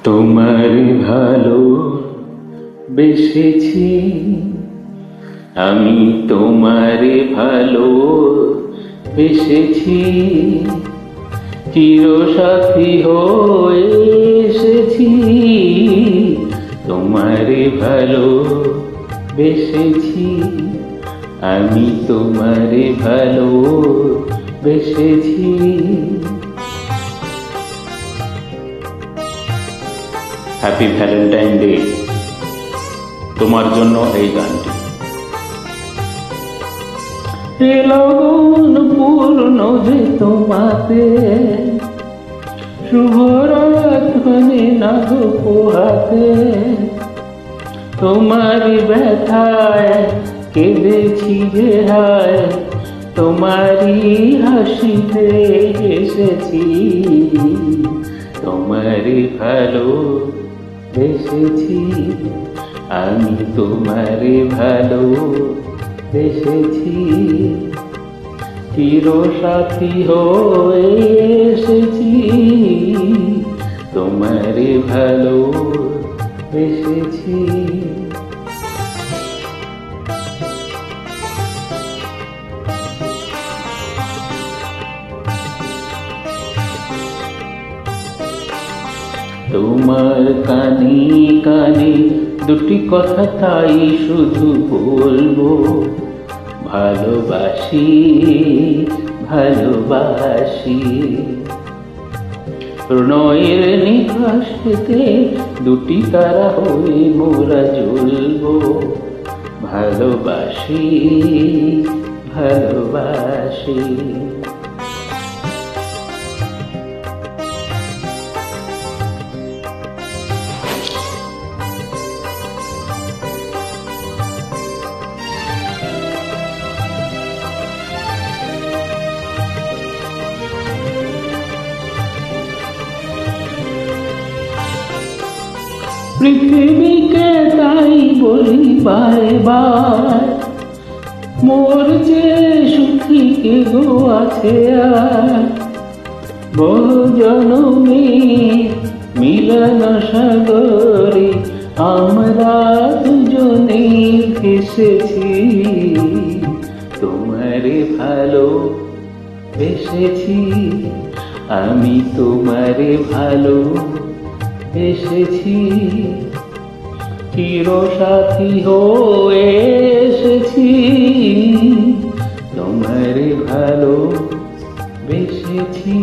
তোমার ভালো বেসেছি আমি, তোমার ভালো বেসেছি, চিরসাথী হয়ে এসেছি। তোমার ভালো বেসেছি আমি, তোমার ভালো বেসেছি। Happy Valentine day. তোমার জন্য এই গানটি। লগন পূর্ণ যে তোমাতে, শুভরাত মানে নাগ পোহাতে, তোমার ব্যথায় কেঁদেছি যে হায়, তোমারই হাসিতে এসেছি। তোমার ভালো বেসেছি আমি, তোমার ভালো বেসেছি, চিরসাথী হয়ে এসেছি। তোমার ভালো বেসেছি। তোমার কানে কানে দুটি কথা তাই শুধু বলবো, ভালোবাসি ভালোবাসি। প্রণয়ের নিকাশে দুটি তারা হয়ে মোরা জ্বলবো, ভালোবাসি ভালোবাসি। পৃথিবীকে তাই বলি বারবার, মোর যে সুখী কে গো আছে আর। বহু জনমে মিলন সাগরে আমরা দুজনে ভেসেছি। তোমার ভালো বেসেছি আমি, তোমার ভালো এসেছি, চিরসাথী হয়ে এসেছি। তোমার ভালো বেসেছি।